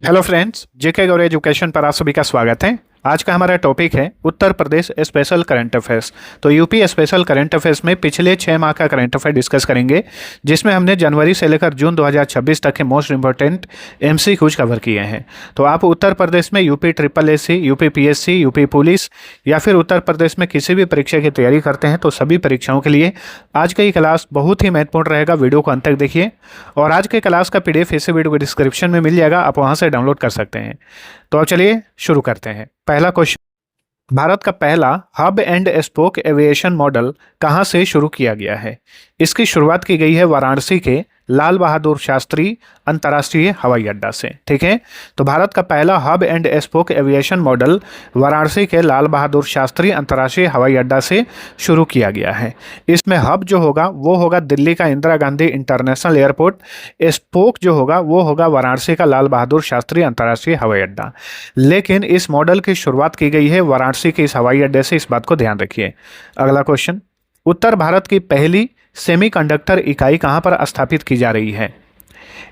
Hello friends, जेके गौर education पर आप सभी का स्वागत है। आज का हमारा टॉपिक है Uttar Pradesh special current affairs. तो यूपी स्पेशल करंट अफेयर्स में पिछले 6 माह का करंट अफेयर डिस्कस करेंगे, जिसमें हमने जनवरी से लेकर जून 2026 तक के मोस्ट इंपॉर्टेंट एमसीक्यूज कवर किए हैं। तो आप उत्तर प्रदेश में UP triple SC, UP PSC, UP police या फिर उत्तर प्रदेश में किसी भी परीक्षा की तैयारी करते हैं तो सभी परीक्षाओं के लिए आज का ये क्लास बहुत ही महत्वपूर्ण रहेगा। वीडियो को अंत तक देखिए और आज के क्लास का पीडीएफ इसी वीडियो के डिस्क्रिप्शन में मिल जाएगा, आप वहां से डाउनलोड कर सकते हैं। तो अब चलिए शुरू करते हैं। पहला क्वेश्चन, भारत का पहला hub and spoke aviation model कहां से शुरू किया गया है? इसकी शुरुआत की गई है वाराणसी के लाल बहादुर शास्त्री अंतर्राष्ट्रीय हवाई अड्डा से। ठीक है, तो भारत का पहला hub and spoke aviation model Varanasi के लाल बहादुर शास्त्री अंतर्राष्ट्रीय हवाई अड्डा से शुरू किया गया है। इसमें हब जो होगा वो होगा दिल्ली का Indira Gandhi international airport, spoke जो होगा वो होगा वाराणसी का लाल बहादुर शास्त्री अंतर्राष्ट्रीय हवाई अड्डा। लेकिन इस मॉडल की शुरुआत की गई है वाराणसी के इस हवाई अड्डे से, इस बात को ध्यान रखिए। अगला क्वेश्चन, उत्तर भारत की पहली सेमीकंडक्टर इकाई कहां पर स्थापित की जा रही है?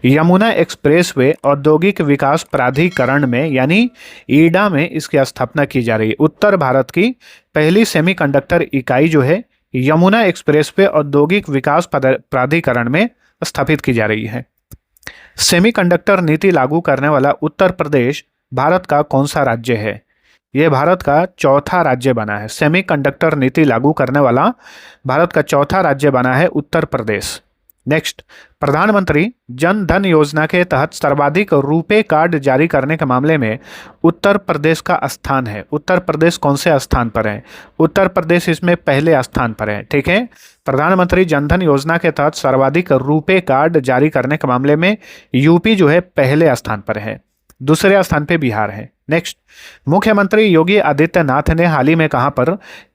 यमुना एक्सप्रेसवे औद्योगिक विकास प्राधिकरण में यानी ईडा में इसकी स्थापना की जा रही है। उत्तर भारत की पहली सेमीकंडक्टर इकाई जो है यमुना एक्सप्रेसवे औद्योगिक विकास प्राधिकरण में स्थापित की जा रही है। सेमीकंडक्टर नीति लागू करने वाला उत्तर प्रदेश भारत का कौन सा राज्य है? यह भारत का चौथा राज्य बना है। सेमीकंडक्टर नीति लागू करने वाला भारत का चौथा राज्य बना है उत्तर प्रदेश। नेक्स्ट, प्रधानमंत्री जन धन योजना के तहत सर्वाधिक रुपे कार्ड जारी करने के मामले में उत्तर प्रदेश का स्थान है। उत्तर प्रदेश कौन से स्थान पर है? उत्तर प्रदेश इसमें पहले स्थान पर है। ठीक है, प्रधानमंत्री जन धन योजना के तहत सर्वाधिक रुपे कार्ड जारी करने के मामले में यूपी जो है पहले स्थान पर है, दूसरे स्थान पे बिहार है। नेक्स्ट, मुख्यमंत्री योगी आदित्यनाथ ने हाल ही में कहां पर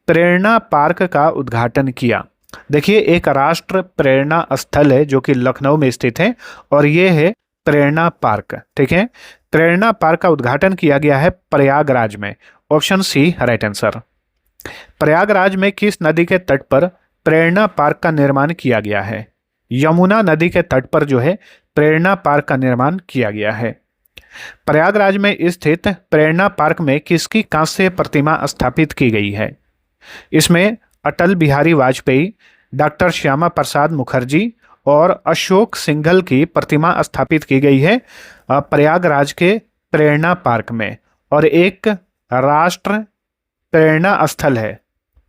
प्रेरणा पार्क का उद्घाटन किया? देखिए, एक राष्ट्र प्रेरणा स्थल है जो कि लखनऊ में स्थित है और ये है प्रेरणा पार्क। ठीक है, प्रेरणा पार्क का उद्घाटन किया गया है प्रयागराज में। Option C right answer. Prayagraj में किस नदी के तट पर प्रेरणा पार्क का निर्माण किया गया है? यमुना नदी के तट पर जो है प्रेरणा पार्क का निर्माण किया गया है। प्रयागराज में स्थित प्रेरणा पार्क में किसकी कांस्य प्रतिमा स्थापित की गई है? इसमें अटल बिहारी वाजपेयी, डॉक्टर श्यामा प्रसाद मुखर्जी और अशोक सिंघल की प्रतिमा स्थापित की गई है प्रयागराज के प्रेरणा पार्क में। और एक राष्ट्र प्रेरणा स्थल है,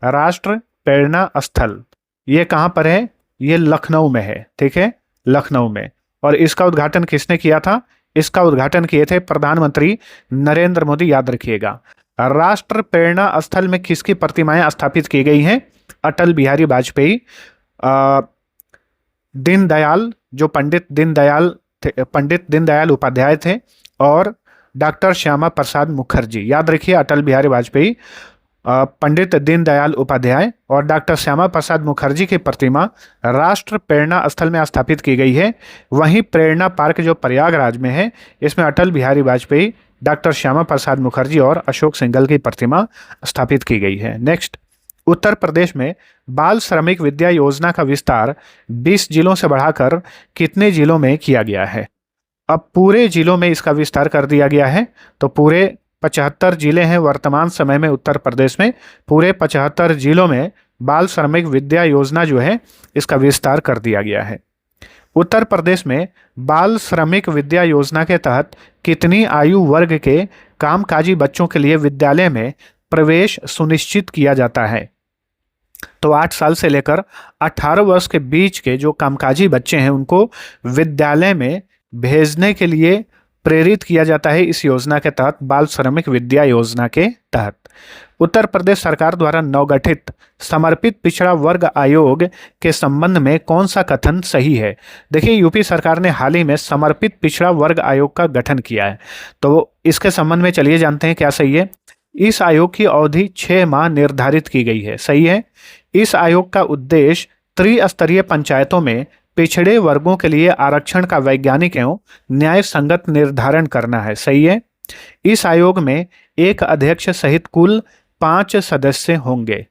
राष्ट्र प्रेरणा स्थल, ये कहाँ पर है? ये लखनऊ में है। ठीक है, लखनऊ में। और इसका उद्घाटन किसने किया था? इसका उद्घाटन किए थे प्रधानमंत्री नरेंद्र मोदी, याद रखिएगा। राष्ट्र प्रेरणा स्थल में किसकी प्रतिमाएं स्थापित की गई हैं? अटल बिहारी वाजपेयी, दीनदयाल, जो पंडित दीनदयाल उपाध्याय थे, और डॉक्टर श्यामा प्रसाद मुखर्जी। याद रखिए, अटल बिहारी वाजपेयी, पंडित दीनदयाल उपाध्याय और डॉक्टर श्यामा प्रसाद मुखर्जी की प्रतिमा राष्ट्र प्रेरणा स्थल में स्थापित की गई है। वहीं प्रेरणा पार्क जो प्रयागराज में है, इसमें अटल बिहारी वाजपेयी, डॉक्टर श्यामा प्रसाद मुखर्जी और अशोक सिंघल की प्रतिमा स्थापित की गई है। नेक्स्ट, उत्तर प्रदेश में बाल श्रमिक विद्या योजना का विस्तार 20 जिलों से बढ़ाकर कितने जिलों में किया गया है? अब पूरे जिलों में इसका विस्तार कर दिया गया है। तो पूरे 75 जिले हैं वर्तमान समय में उत्तर प्रदेश में। पूरे 75 जिलों में बाल श्रमिक विद्या योजना जो है इसका विस्तार कर दिया गया है। उत्तर प्रदेश में बाल श्रमिक विद्या योजना के तहत कितनी आयु वर्ग के कामकाजी बच्चों के लिए विद्यालय में प्रवेश सुनिश्चित किया जाता है? तो 8 साल से लेकर 18 वर्ष के बीच के जो कामकाजी बच्चे हैं उनको विद्यालय में भेजने के लिए प्रेरित किया जाता है इस योजना के तहत, बाल श्रमिक विद्या योजना के तहत। उत्तर प्रदेश सरकार द्वारा नवगठित समर्पित पिछड़ा वर्ग आयोग के संबंध में कौन सा कथन सही है? देखिए, यूपी सरकार ने हाल ही में समर्पित पिछड़ा वर्ग आयोग का गठन किया है, तो इसके संबंध में चलिए जानते हैं क्या सही है। इस आयोग की अवधि 6 माह निर्धारित की गई है, सही है। इस आयोग का उद्देश्य त्रिस्तरीय पंचायतों में पिछड़े वर्गों के लिए आरक्षण का वैज्ञानिक एवं न्याय संगत निर्धारण करना है, सही है। इस आयोग में एक अध्यक्ष सहित कुल 5 सदस्य होंगे।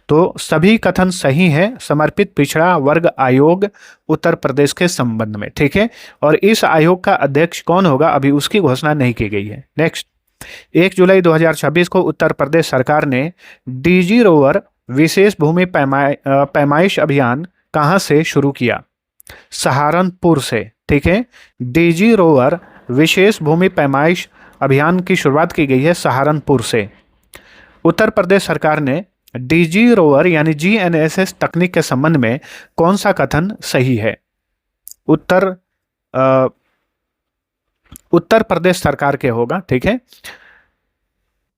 तो सभी कथन सही है समर्पित पिछड़ा वर्ग आयोग उत्तर प्रदेश के संबंध में, ठीक है। और इस आयोग का अध्यक्ष कौन होगा अभी उसकी घोषणा नहीं की गई है। नेक्स्ट, 1 जुलाई 2026 को उत्तर प्रदेश सरकार ने डीजी रोवर विशेष भूमि पैमाइश अभियान कहां से शुरू किया? सहारनपुर से, ठीक है। डीजी रोवर विशेष भूमि पैमाइश अभियान की शुरुआत की गई है सहारनपुर से। उत्तर प्रदेश सरकार ने डीजी रोवर यानी जीएनएसएस तकनीक के संबंध में कौन सा कथन सही है? उत्तर प्रदेश सरकार के होगा, ठीक है।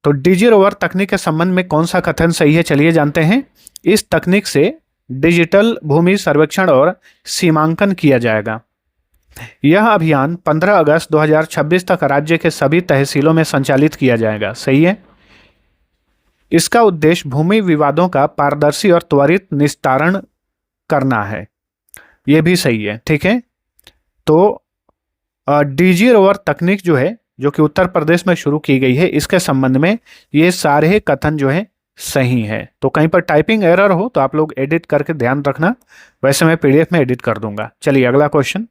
तो डीजी रोवर तकनीक के संबंध में कौन सा कथन सही है, चलिए जानते हैं। इस तकनीक से डिजिटल भूमि सर्वेक्षण और सीमांकन किया जाएगा। यह अभियान 15 अगस्त 2026 तक राज्य के सभी तहसीलों में संचालित किया जाएगा, सही है। इसका उद्देश्य भूमि विवादों का पारदर्शी और त्वरित निस्तारण करना है, यह भी सही है, ठीक है। तो डीजी रोवर तकनीक जो है, जो कि उत्तर प्रदेश में शुरू की गई है, इसके संबंध में ये सारे कथन जो है सही है। तो कहीं पर टाइपिंग एरर हो तो आप लोग एडिट करके ध्यान रखना, वैसे मैं पीडीएफ में एडिट कर दूंगा। चलिए अगला क्वेश्चन,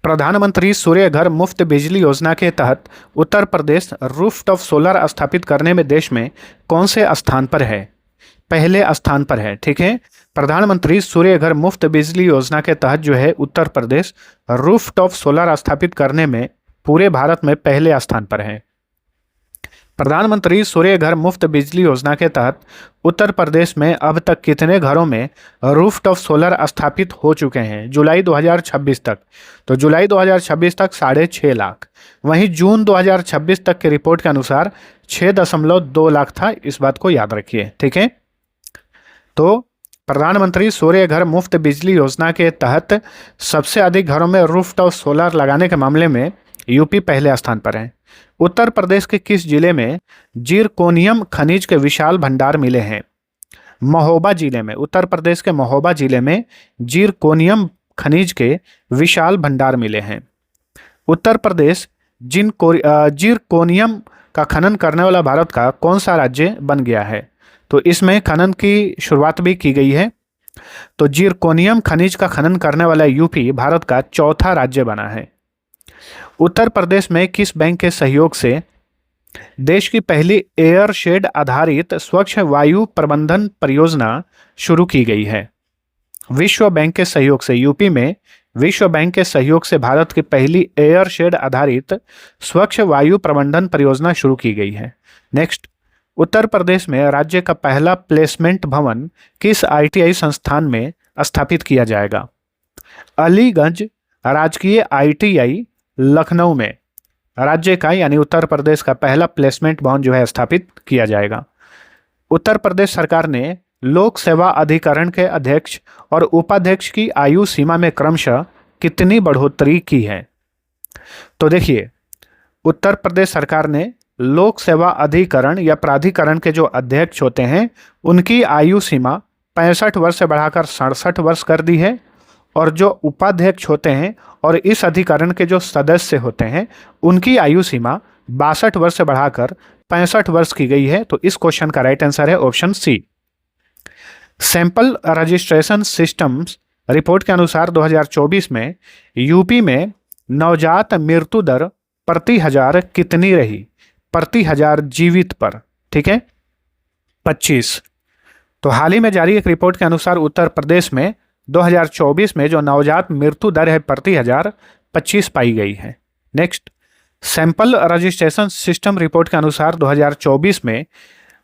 प्रधानमंत्री सूर्य घर मुफ्त बिजली योजना के तहत उत्तर प्रदेश रूफटॉप सोलर स्थापित करने में देश में कौन से स्थान पर है? पहले स्थान पर है, ठीक है। प्रधानमंत्री सूर्य घर मुफ्त बिजली योजना के तहत जो है उत्तर प्रदेश रूफटॉप सोलर स्थापित करने में पूरे भारत में पहले स्थान पर है। प्रधानमंत्री सूर्य घर मुफ्त बिजली योजना के तहत उत्तर प्रदेश में अब तक कितने घरों में रूफटॉप सोलर स्थापित हो चुके हैं जुलाई 2026 तक? तो जुलाई 2026 तक 6.5 लाख। वहीं जून 2026 तक की रिपोर्ट के अनुसार 6.2 लाख था, इस बात को याद रखिए, ठीक है। तो प्रधानमंत्री सूर्य घर मुफ्त बिजली योजना के तहत सबसे अधिक घरों में रूफटॉप सोलर लगाने के मामले में यूपी पहले स्थान पर है। उत्तर प्रदेश के किस जिले में जिरकोनियम खनिज के विशाल भंडार मिले हैं? महोबा जिले में। उत्तर प्रदेश के महोबा जिले में जिरकोनियम खनिज के विशाल भंडार मिले हैं। उत्तर प्रदेश जिरकोनियम का खनन करने वाला भारत का कौन सा राज्य बन गया है? तो इसमें खनन की शुरुआत भी की गई है। तो जिरकोनियम खनिज का खनन करने वाला यूपी भारत का चौथा राज्य बना है। उत्तर प्रदेश में किस बैंक के सहयोग से देश की पहली एयर शेड आधारित स्वच्छ वायु प्रबंधन परियोजना शुरू की गई है? विश्व बैंक के सहयोग से। यूपी में विश्व बैंक के सहयोग से भारत की पहली एयर शेड आधारित स्वच्छ वायु प्रबंधन परियोजना शुरू की गई है। नेक्स्ट, उत्तर प्रदेश में राज्य का पहला प्लेसमेंट भवन किस आईटीआई संस्थान में स्थापित किया जाएगा? अलीगंज राजकीय आईटीआई लखनऊ में राज्य का यानी उत्तर प्रदेश का पहला प्लेसमेंट भवन जो है स्थापित किया जाएगा। उत्तर प्रदेश सरकार ने लोक सेवा अधिकरण के अध्यक्ष और उपाध्यक्ष की आयु सीमा में क्रमशः कितनी बढ़ोतरी की है? तो देखिए, उत्तर प्रदेश सरकार ने लोक सेवा अधिकरण या प्राधिकरण के जो अध्यक्ष होते हैं उनकी आयु सीमा 65 वर्ष से बढ़ाकर 67 वर्ष कर दी है, और जो उपाध्यक्ष होते हैं और इस अधिकरण के जो सदस्य होते हैं उनकी आयु सीमा 62 वर्ष से बढ़ाकर 65 वर्ष की गई है। तो इस क्वेश्चन का राइट आंसर है option C. Sample registration systems report के अनुसार 2024 में यूपी में नवजात मृत्यु दर प्रति हजार कितनी रही? प्रति हजार जीवित पर, ठीक है, 25। तो हाल ही में जारी एक रिपोर्ट के अनुसार उत्तर प्रदेश में 2024 में जो नवजात मृत्यु दर है प्रति हजार 25 पाई गई है। Next, sample registration system report के अनुसार 2024 में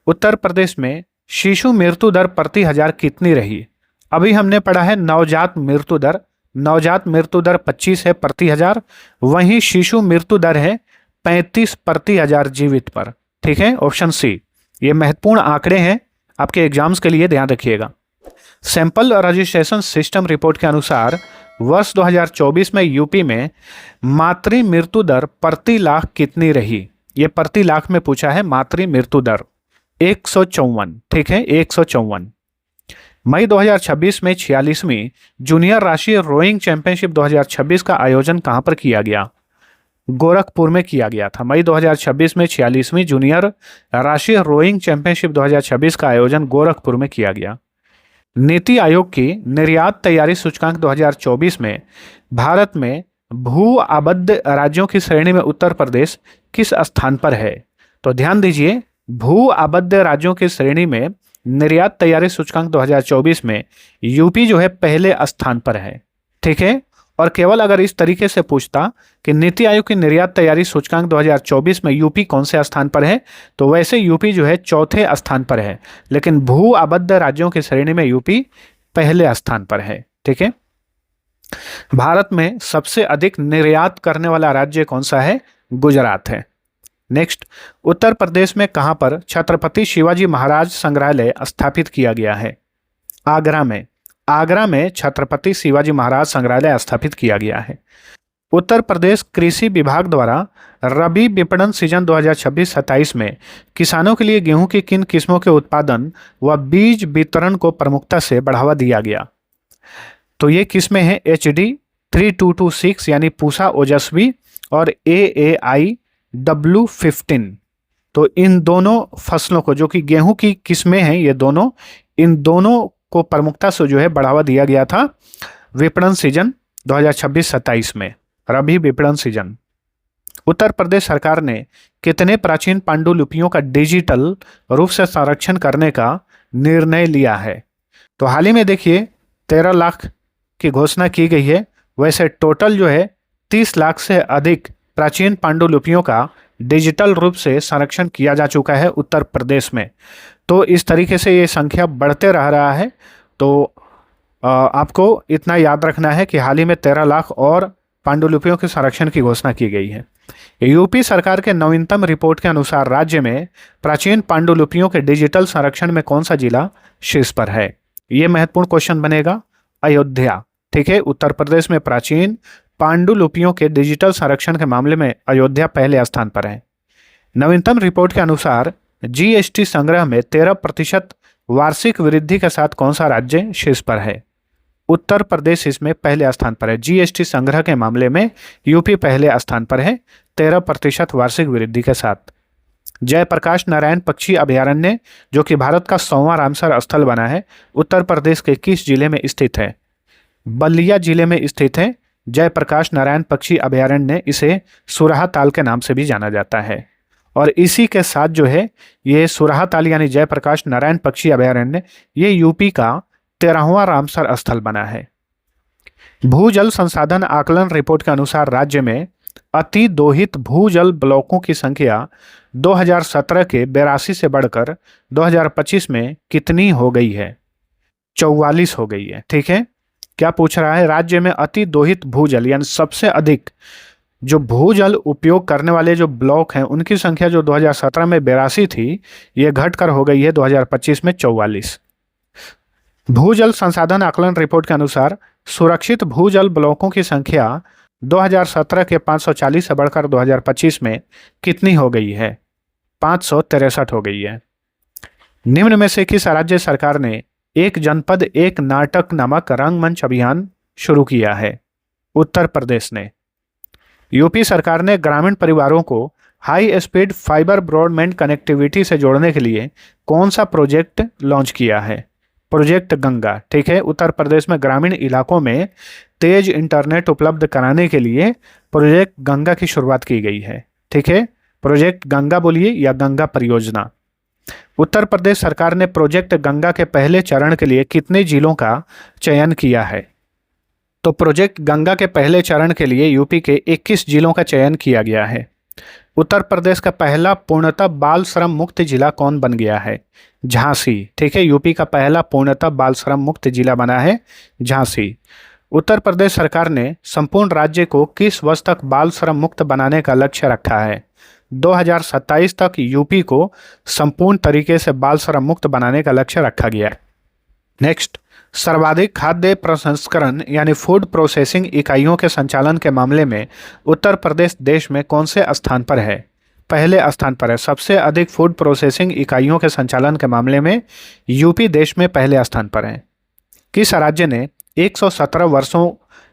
उत्तर प्रदेश में शिशु मृत्यु दर प्रति हजार कितनी रही? अभी हमने पढ़ा है नवजात मृत्यु दर, नवजात मृत्यु दर 25 है प्रति हजार, वहीं शिशु मृत्यु दर है 35 प्रति हजार जीवित पर, ठीक है, ऑप्शन सी। ये महत्वपूर्ण आंकड़े हैं आपके एग्जाम्स के लिए, ध्यान रखिएगा। सैंपल रजिस्ट्रेशन सिस्टम रिपोर्ट के अनुसार वर्ष 2024 में यूपी में मातृ मृत्यु दर प्रति लाख कितनी रही? ये प्रति लाख में पूछा है। मातृ मृत्यु दर 154, ठीक है, 154। मई 2026 में 46वीं जूनियर राष्ट्रीय रोइंग चैंपियनशिप 2026 का आयोजन कहां पर किया गया? गोरखपुर में किया गया था। मई 2026 में 46वीं जूनियर राष्ट्रीय रोइंग चैंपियनशिप 2026 का आयोजन गोरखपुर में किया गया। नीति आयोग की निर्यात तैयारी सूचकांक 2024 में भारत में भू आबद्ध राज्यों की श्रेणी में उत्तर प्रदेश किस स्थान पर है? तो ध्यान दीजिए, भू आबद्ध राज्यों की श्रेणी में निर्यात तैयारी सूचकांक 2024 में यूपी जो है पहले स्थान पर है। ठीक है, और केवल अगर इस तरीके से पूछता कि नीति आयोग की निर्यात तैयारी सूचकांक 2024 में यूपी कौन से स्थान पर है, तो वैसे यूपी जो है चौथे स्थान पर है, लेकिन भू आबद्ध राज्यों की श्रेणी में यूपी पहले स्थान पर है। ठीक है, भारत में सबसे अधिक निर्यात करने वाला राज्य कौन सा है? गुजरात है। नेक्स्ट, उत्तर प्रदेश में कहां पर छत्रपति शिवाजी महाराज संग्रहालय स्थापित किया गया है? आगरा में। आगरा में छत्रपति शिवाजी महाराज संग्रहालय स्थापित किया गया है। उत्तर प्रदेश कृषि विभाग द्वारा रबी विपणन सीजन 2026-27 में किसानों के लिए गेहूं की किन किस्मों के उत्पादन व बीज वितरण को प्रमुखता से बढ़ावा दिया गया? तो ये किस्में हैं HD 3226 यानी पूसा ओजस्वी और AAI W15। तो इन दोनों फसलों को, जो कि गेहूं की किस्में हैं, ये दोनों, इन दोनों को प्रमुखता से जो है बढ़ावा दिया गया था विपणन सीजन 2026-27 में, रबी विपणन सीजन। उत्तर प्रदेश सरकार ने कितने प्राचीन पांडुलिपियों का डिजिटल रूप से संरक्षण करने का निर्णय लिया है? तो हाल ही में देखिए 13 लाख की घोषणा की गई है। वैसे टोटल जो है 30 लाख से अधिक प्राचीन पांडुलिपियों का डिजिटल रूप से संरक्षण किया जा चुका है उत्तर प्रदेश में। तो इस तरीके से ये संख्या बढ़ते रह रहा है। तो आपको इतना याद रखना है कि हाल ही में 13 लाख और पांडुलिपियों के संरक्षण की घोषणा की गई है। यूपी सरकार के नवीनतम रिपोर्ट के अनुसार राज्य में प्राचीन पांडुलिपियों के डिजिटल संरक्षण में कौन सा जिला शीर्ष पर है? ये महत्वपूर्ण क्वेश्चन बनेगा। अयोध्या। ठीक है, उत्तर प्रदेश में प्राचीन पांडुलिपियों के डिजिटल संरक्षण के मामले में अयोध्या पहले स्थान पर है। नवीनतम रिपोर्ट के अनुसार GST संग्रह में 13% वार्षिक वृद्धि के साथ कौन सा राज्य शीर्ष पर है? उत्तर प्रदेश इसमें पहले स्थान पर है। GST संग्रह के मामले में यूपी पहले स्थान पर है 13% वार्षिक वृद्धि के साथ। जयप्रकाश नारायण पक्षी अभयारण्य, जो कि भारत का 100वां रामसर स्थल बना है, उत्तर प्रदेश के किस जिले में स्थित है? बलिया जिले में स्थित है जयप्रकाश नारायण पक्षी अभयारण्य। इसे सुराहा ताल के नाम से भी जाना जाता है। और इसी के साथ जो है ये सुराहा ताल यानी जयप्रकाश नारायण पक्षी अभयारण्य, ये यूपी का 13वां रामसर स्थल बना है। भूजल संसाधन आकलन रिपोर्ट के अनुसार राज्य में अति दोहित भूजल ब्लॉकों की संख्या 2017 के 82 से बढ़कर 2025 में कितनी हो गई है? 44 हो गई है। ठीक है, क्या पूछ रहा है? राज्य में अति दोहित भूजल यानी सबसे अधिक जो भूजल उपयोग करने वाले जो ब्लॉक हैं, उनकी संख्या जो 2017 में 82 थी, ये घटकर हो गई है 2025 में 44। भूजल संसाधन आकलन रिपोर्ट के अनुसार सुरक्षित भूजल ब्लॉकों की संख्या 2017 के 540 से बढ़कर 2025 में कितनी हो गई है? 563 हो गई है। निम्न में से किस राज्य सरकार ने एक जनपद एक नाटक नामक रंगमंच अभियान शुरू किया है? उत्तर प्रदेश ने। यूपी सरकार ने ग्रामीण परिवारों को high speed fibre broadband connectivity से जोड़ने के लिए कौन सा प्रोजेक्ट लॉन्च किया है? प्रोजेक्ट गंगा। ठीक है, उत्तर प्रदेश में ग्रामीण इलाकों में तेज इंटरनेट उपलब्ध कराने के लिए प्रोजेक्ट गंगा की शुरुआत की गई है। ठीक है, प्रोजेक्ट गंगा बोलिए या गंगा परियोजना। उत्तर प्रदेश सरकार ने प्रोजेक्ट गंगा के पहले चरण के लिए कितने जिलों का चयन किया है? तो प्रोजेक्ट गंगा के पहले चरण के लिए यूपी के 21 जिलों का चयन किया गया है। उत्तर प्रदेश का पहला पूर्णतः बाल श्रम मुक्त जिला कौन बन गया है? झांसी। ठीक है, यूपी का पहला पूर्णतः बाल श्रम मुक्त जिला बना है झांसी। उत्तर प्रदेश सरकार ने संपूर्ण राज्य को किस वर्ष तक बाल श्रम मुक्त बनाने का लक्ष्य रखा है? 2027 तक यूपी को संपूर्ण तरीके से बाल श्रम मुक्त बनाने का लक्ष्य रखा गया है। नेक्स्ट, सर्वाधिक खाद्य प्रसंस्करण यानी फूड प्रोसेसिंग इकाइयों के संचालन के मामले में उत्तर प्रदेश देश में कौन से स्थान पर है? पहले स्थान पर है। सबसे अधिक फूड प्रोसेसिंग इकाइयों के संचालन के मामले में यूपी देश में पहले स्थान पर है। किस राज्य ने 117 वर्षों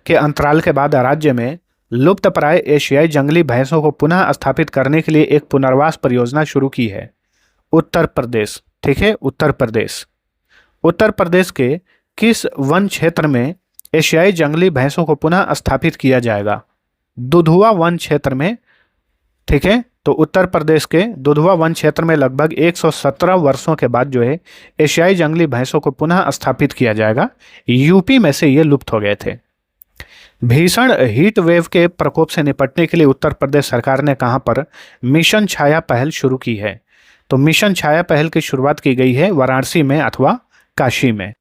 के अंतराल के बाद राज्य में लुप्तप्राय एशियाई जंगली भैंसों को पुनः स्थापित करने के लिए एक पुनर्वास परियोजना शुरू की है? उत्तर प्रदेश। ठीक है, उत्तर प्रदेश। उत्तर प्रदेश के किस वन क्षेत्र में एशियाई जंगली भैंसों को पुनः स्थापित किया जाएगा? दुधवा वन क्षेत्र में। ठीक है, तो उत्तर प्रदेश के दुधवा वन क्षेत्र में लगभग 117 वर्षों के बाद जो है एशियाई जंगली भैंसों को पुनः स्थापित किया जाएगा। यूपी में से ये लुप्त हो गए थे। भीषण हीट वेव के प्रकोप से निपटने के लिए उत्तर प्रदेश सरकार ने कहां पर मिशन छाया पहल शुरू की है? तो मिशन छाया पहल की शुरुआत की गई है वाराणसी में अथवा काशी में।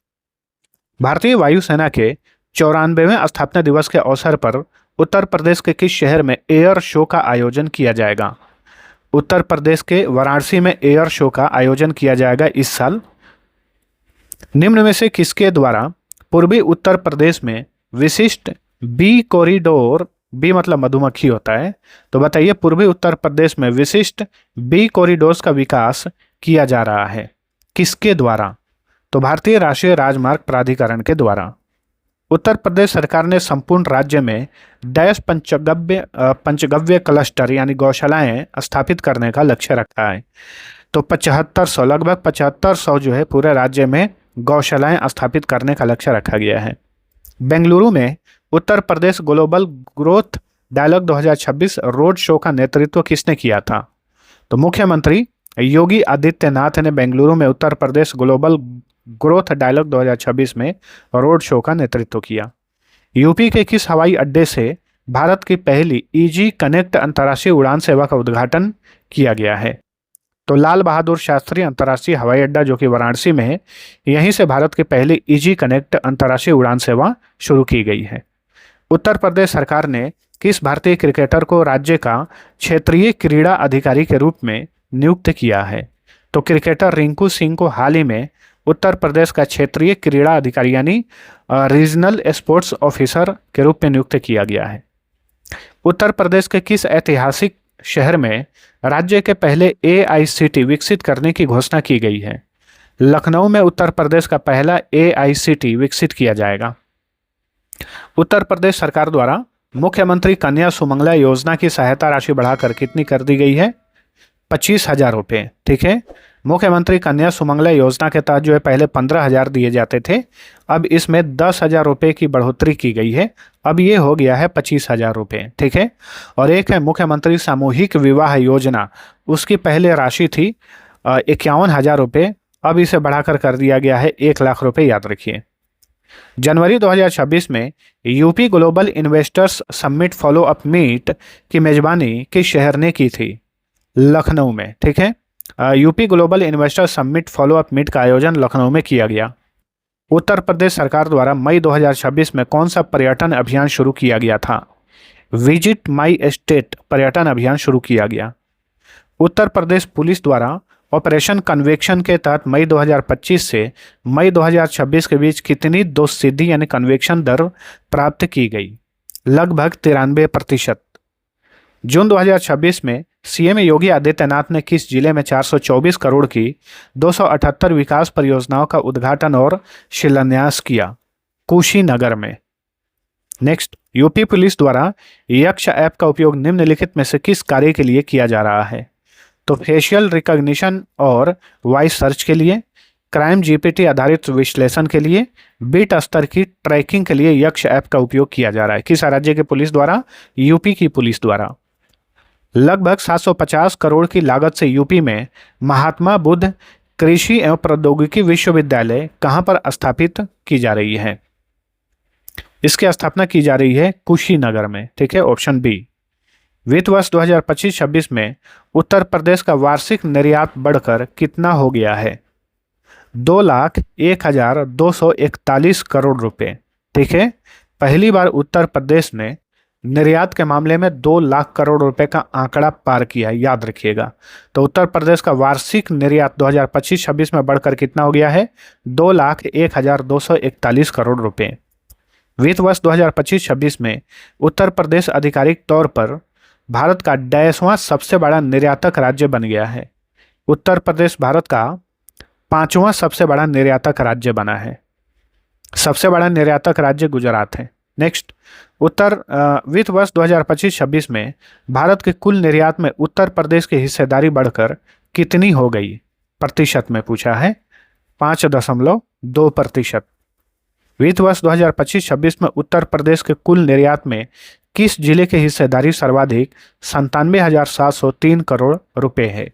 भारतीय वायुसेना के 94वें स्थापना दिवस के अवसर पर उत्तर प्रदेश के किस शहर में एयर शो का आयोजन किया जाएगा? उत्तर प्रदेश के वाराणसी में एयर शो का आयोजन किया जाएगा इस साल। निम्न में से किसके द्वारा पूर्वी उत्तर प्रदेश में विशिष्ट बी कॉरिडोर, बी मतलब मधुमक्खी होता है, तो बताइए पूर्वी उत्तर प्रदेश में विशिष्ट बी कॉरिडोर्स का विकास किया जा रहा है? किसके द्वारा? तो भारतीय राष्ट्रीय राजमार्ग प्राधिकरण के द्वारा। उत्तर प्रदेश सरकार ने संपूर्ण राज्य में डैश पंचगव्य क्लस्टर यानी गौशालाएं स्थापित करने का लक्ष्य रखा है। तो 7500, लगभग 7500 जो है पूरे राज्य में गौशालाएं स्थापित करने का लक्ष्य रखा गया है। बेंगलुरु में Uttar Pradesh global growth dialogue 2026 road show का नेतृत्व किसने किया था? तो मुख्यमंत्री योगी आदित्यनाथ ने बेंगलुरु में Uttar Pradesh global growth dialogue 2026 में रोड शो का नेतृत्व किया। यूपी के किस हवाई अड्डे से भारत की पहली ईजी कनेक्ट अंतर्राष्ट्रीय उड़ान सेवा का उद्घाटन किया गया है? तो लाल बहादुर शास्त्री अंतर्राष्ट्रीय हवाई अड्डा जो कि वाराणसी में है, यहीं से भारत की पहली ईजी कनेक्ट अंतर्राष्ट्रीय उड़ान सेवा शुरू की गई है। उत्तर प्रदेश सरकार ने किस भारतीय क्रिकेटर को राज्य का क्षेत्रीय क्रीड़ा अधिकारी के रूप में नियुक्त किया है? तो क्रिकेटर रिंकू सिंह को हाल ही में उत्तर प्रदेश का क्षेत्रीय क्रीड़ा अधिकारी यानी रीजनल स्पोर्ट्स ऑफिसर के रूप में नियुक्त किया गया है। उत्तर प्रदेश के किस ऐतिहासिक शहर में राज्य के पहले AICT विकसित करने की घोषणा की गई है? लखनऊ में उत्तर प्रदेश का पहला AICT विकसित किया जाएगा। उत्तर प्रदेश सरकार द्वारा मुख्यमंत्री कन्या सुमंगला योजना की सहायता राशि बढ़ाकर कितनी कर दी गई है? 25,000 रुपये। ठीक है, मुख्यमंत्री कन्या सुमंगला योजना के तहत जो है पहले 15,000 दिए जाते थे, अब इसमें 10,000 रुपये की बढ़ोतरी की गई है, अब ये हो गया है 25,000 रुपये। ठीक है, और एक है मुख्यमंत्री सामूहिक विवाह योजना, उसकी पहले राशि थी 51,000 रुपये, अब इसे बढ़ाकर कर दिया गया है 1,00,000 रुपये, याद रखिए। जनवरी 2026 में UP global investors summit follow up meet की मेजबानी किस शहर ने की थी? लखनऊ में। ठीक है, UP global investor summit follow up meet का आयोजन लखनऊ में किया गया। उत्तर प्रदेश सरकार द्वारा मई 2026 में कौन सा पर्यटन अभियान शुरू किया गया था? विजिट माई स्टेट पर्यटन अभियान शुरू किया गया। उत्तर प्रदेश पुलिस द्वारा ऑपरेशन कन्वेक्शन के तहत मई 2025 से मई 2026 के बीच कितनी दोषसिद्धि यानी कन्वेक्शन दर प्राप्त की गई? लगभग 93%। जून 2026 में सीएम योगी आदित्यनाथ ने किस जिले में 424 करोड़ की 278 विकास परियोजनाओं का उद्घाटन और शिलान्यास किया? कुशीनगर में। नेक्स्ट, यूपी पुलिस द्वारा यक्ष ऐप का उपयोग निम्नलिखित में से किस कार्य के लिए किया जा रहा है? तो फेशियल रिकॉग्निशन और वॉइस सर्च के लिए, क्राइम जीपीटी आधारित विश्लेषण के लिए, बीट स्तर की ट्रैकिंग के लिए यक्ष ऐप का उपयोग किया जा रहा है। किस राज्य की पुलिस द्वारा? यूपी की पुलिस द्वारा। लगभग 750 करोड़ की लागत से यूपी में महात्मा बुद्ध कृषि एवं प्रौद्योगिकी विश्वविद्यालय कहां पर स्थापित की जा रही है? इसकी स्थापना की जा रही है कुशीनगर में। ठीक है, ऑप्शन बी। वित्त वर्ष 2025-26 में उत्तर प्रदेश का वार्षिक निर्यात बढ़कर कितना हो गया है? 2,01,241 करोड़ रुपए। ठीक है, पहली बार उत्तर प्रदेश ने निर्यात के मामले में 2 लाख करोड़ रुपए का आंकड़ा पार किया है, याद रखिएगा। तो उत्तर प्रदेश का वार्षिक निर्यात 2025-26 में बढ़कर कितना हो गया है? 2,01,241 करोड़ रुपए। वित्त वर्ष 2025-26 में उत्तर प्रदेश आधिकारिक तौर पर भारत का 10वां सबसे बड़ा निर्यातक राज्य बन गया है। उत्तर प्रदेश भारत का 5वां सबसे बड़ा निर्यातक राज्य बना है। सबसे बड़ा निर्यातक राज्य गुजरात है। नेक्स्ट, वित्त वर्ष 2025-26 में भारत के कुल निर्यात में उत्तर प्रदेश की हिस्सेदारी बढ़कर कितनी हो गई? प्रतिशत में पूछा है, 5.2%। वित्त वर्ष 2025-26 में उत्तर प्रदेश के कुल निर्यात में किस जिले की हिस्सेदारी सर्वाधिक 97,703 करोड़ रुपए है?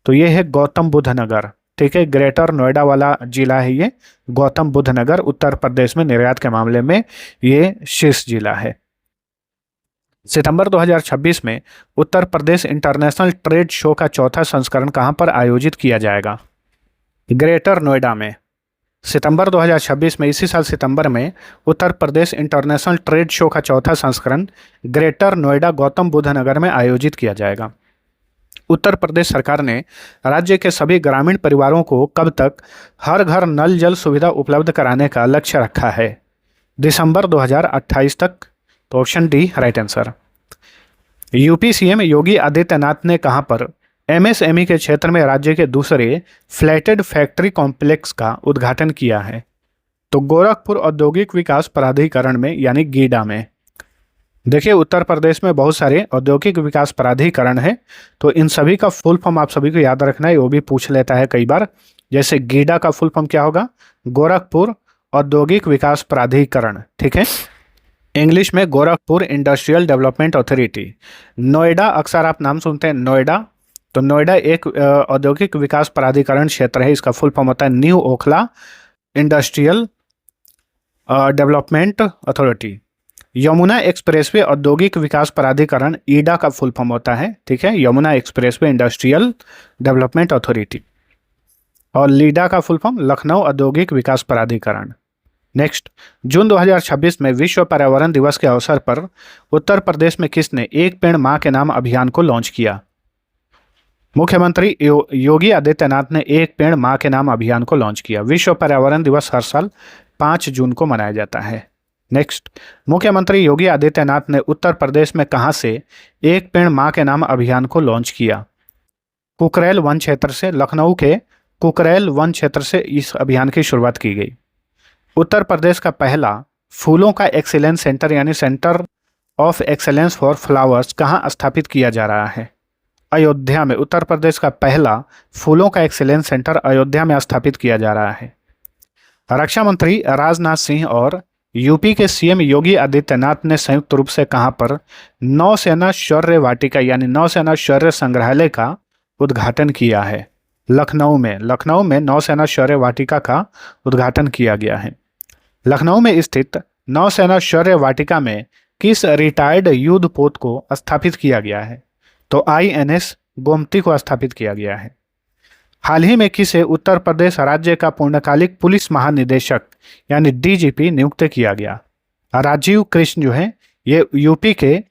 तो ये है गौतम बुद्ध नगर। ठीक है, ग्रेटर नोएडा वाला जिला है ये, गौतम बुद्ध नगर उत्तर प्रदेश में निर्यात के मामले में ये शीर्ष जिला है। सितंबर 2026 में उत्तर प्रदेश इंटरनेशनल ट्रेड शो का चौथा संस्करण कहां पर आयोजित किया जाएगा? ग्रेटर नोएडा में। सितंबर 2026 में, इसी साल सितंबर में, उत्तर प्रदेश इंटरनेशनल ट्रेड शो का चौथा संस्करण ग्रेटर नोएडा गौतम बुद्ध नगर में आयोजित किया जाएगा। उत्तर प्रदेश सरकार ने राज्य के सभी ग्रामीण परिवारों को कब तक हर घर नल जल सुविधा उपलब्ध कराने का लक्ष्य रखा है? दिसंबर 2028 तक। तो option D right answer. UP CM Yogi Adityanath ने कहां पर एमएसएमई के क्षेत्र में राज्य के दूसरे फ्लैटेड फैक्ट्री कॉम्प्लेक्स का उद्घाटन किया है? तो गोरखपुर औद्योगिक विकास प्राधिकरण में, यानी गीडा में। देखिए, उत्तर प्रदेश में बहुत सारे औद्योगिक विकास प्राधिकरण है, तो इन सभी का फुल फॉर्म आप सभी को याद रखना है, वो भी पूछ लेता है कई बार। जैसे गीडा का फुल फॉर्म क्या होगा? गोरखपुर औद्योगिक विकास प्राधिकरण। ठीक है, इंग्लिश में Gorakhpur industrial development authority. Noida, अक्सर आप नाम सुनते हैं नोएडा, तो नोएडा एक औद्योगिक विकास प्राधिकरण क्षेत्र है, इसका फुल फॉर्म होता है new Okhla industrial development authority. Yamuna expressway औद्योगिक विकास प्राधिकरण, ईडा का फुल फॉर्म होता है। ठीक है, Yamuna expressway industrial development authority. और लीडा का फुल फॉर्म लखनऊ औद्योगिक विकास प्राधिकरण। नेक्स्ट, जून 2026 में विश्व पर्यावरण दिवस के अवसर पर उत्तर प्रदेश में किसने एक पेड़ मां के नाम अभियान को लॉन्च किया? मुख्यमंत्री योगी आदित्यनाथ ने एक पेड़ मां के नाम अभियान को लॉन्च किया। विश्व पर्यावरण दिवस हर साल 5 जून को मनाया जाता है। नेक्स्ट, मुख्यमंत्री योगी आदित्यनाथ ने उत्तर प्रदेश में कहां से एक पेड़ मां के नाम अभियान को लॉन्च किया? कुकरेल वन क्षेत्र से, लखनऊ के कुकरेल वन क्षेत्र से इस अभियान की शुरुआत की गई। उत्तर प्रदेश का पहला फूलों का एक्सीलेंस सेंटर, यानी centre of excellence for flowers, कहां स्थापित किया जा रहा है? अयोध्या में। उत्तर प्रदेश का पहला फूलों का एक्सीलेंस सेंटर अयोध्या में स्थापित किया जा रहा है। रक्षा मंत्री राजनाथ सिंह और यूपी के सीएम योगी आदित्यनाथ ने संयुक्त रूप से कहां पर नौसेना शौर्य वाटिका, यानी नौसेना शौर्य संग्रहालय का उद्घाटन किया है? लखनऊ में। लखनऊ में नौसेना शौर्य वाटिका का उद्घाटन किया गया है। लखनऊ में स्थित नौसेना शौर्य वाटिका में किस रिटायर्ड युद्धपोत को स्थापित किया गया है? तो आईएनएस गोमती को स्थापित किया गया है। हाल ही में किसे उत्तर प्रदेश राज्य का पूर्णकालिक पुलिस महानिदेशक, यानी डीजीपी नियुक्त किया गया? राजीव कृष्ण जो है ये यूपी के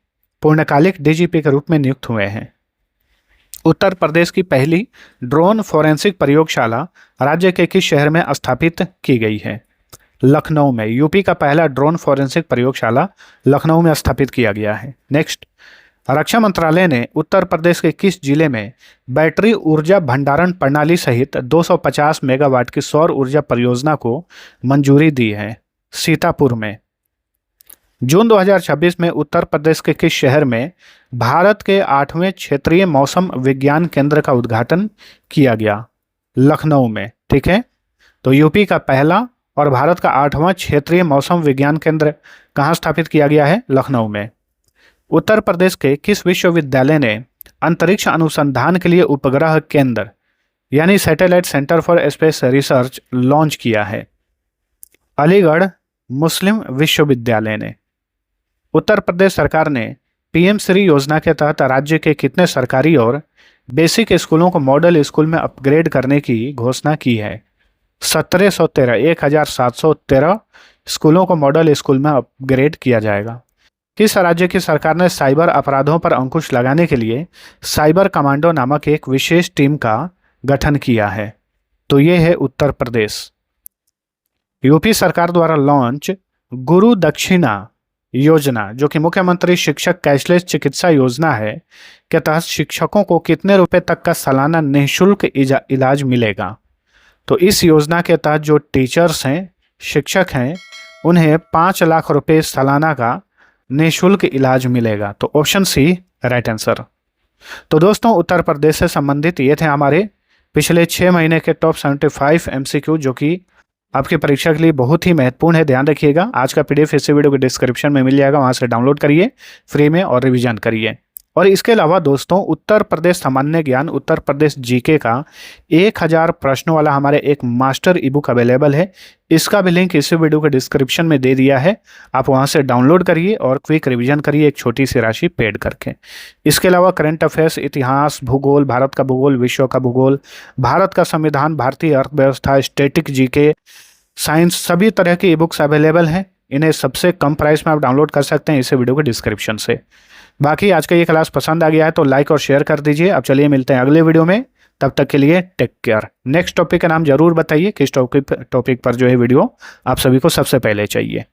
पूर्णकालिक डीजीपी के रूप में नियुक्त हुए हैं। उत्तर प्रदेश की पहली ड्रोन फोरेंसिक प्रयोगशाला राज्य के किस शहर में स्थापित की गई है? लखनऊ में। यूपी का पहला ड्रोन फोरेंसिक प्रयोगशाला लखनऊ में स्थापित किया गया है। नेक्स्ट, रक्षा मंत्रालय ने उत्तर प्रदेश के किस जिले में बैटरी ऊर्जा भंडारण प्रणाली सहित 250 मेगावाट की सौर ऊर्जा परियोजना को मंजूरी दी है? सीतापुर में। जून 2026 में उत्तर प्रदेश के किस शहर में भारत के 8वें क्षेत्रीय मौसम विज्ञान केंद्र का उद्घाटन किया गया? लखनऊ में। ठीक है, तो यूपी का पहला और भारत का 8वां क्षेत्रीय मौसम विज्ञान केंद्र कहाँ स्थापित किया गया है? लखनऊ में। उत्तर प्रदेश के किस विश्वविद्यालय ने अंतरिक्ष अनुसंधान के लिए उपग्रह केंद्र, यानी satellite centre for space research launch किया है? अलीगढ़ मुस्लिम विश्वविद्यालय ने। उत्तर प्रदेश सरकार ने पीएम श्री योजना के तहत राज्य के कितने सरकारी और बेसिक स्कूलों को मॉडल स्कूल में अपग्रेड करने की घोषणा की है? 1713 स्कूलों को मॉडल स्कूल में अपग्रेड किया जाएगा। किस राज्य की सरकार ने साइबर अपराधों पर अंकुश लगाने के लिए साइबर कमांडो नामक एक विशेष टीम का गठन किया है? तो ये है उत्तर प्रदेश। यूपी सरकार द्वारा लॉन्च गुरु दक्षिणा योजना, जो कि मुख्यमंत्री शिक्षक कैशलेस चिकित्सा योजना है, के तहत शिक्षकों को कितने रुपए तक का सालाना निःशुल्क इलाज मिलेगा? तो इस योजना के तहत जो टीचर्स हैं, शिक्षक हैं, उन्हें 5 लाख रुपए सालाना का निःशुल्क इलाज मिलेगा। तो ऑप्शन सी राइट आंसर। तो दोस्तों उत्तर प्रदेश से संबंधित ये थे हमारे पिछले 6 महीने के टॉप 75 एमसीक्यू, जो कि आपकी परीक्षा के लिए बहुत ही महत्वपूर्ण है। ध्यान रखिएगा। आज का पीडीएफ इसी वीडियो के डिस्क्रिप्शन में मिल जाएगा, वहां से डाउनलोड करिए फ्री में और रिवीजन करिए। और इसके अलावा दोस्तों उत्तर प्रदेश सामान्य ज्ञान, उत्तर प्रदेश जीके का 1000 प्रश्नों वाला हमारे एक मास्टर ई बुक अवेलेबल है। इसका भी लिंक इसी वीडियो के डिस्क्रिप्शन में दे दिया है, आप वहां से डाउनलोड करिए और क्विक रिवीजन करिए एक छोटी सी राशि पेड करके। इसके अलावा करंट अफेयर्स, इतिहास, भूगोल, भारत का भूगोल, विश्व का भूगोल, भारत का संविधान, भारतीय अर्थव्यवस्था, स्टैटिक जीके, साइंस, सभी तरह की ई बुक्स अवेलेबल हैं। इन्हें सबसे कम प्राइस में आप डाउनलोड कर सकते हैं इसी वीडियो के डिस्क्रिप्शन से। बाकी आज का ये क्लास पसंद आ गया है तो लाइक और शेयर कर दीजिए। अब चलिए मिलते हैं अगले वीडियो में, तब तक के लिए टेक केयर। नेक्स्ट टॉपिक का नाम जरूर बताइए, किस टॉपिक पर जो है वीडियो आप सभी को सबसे पहले चाहिए।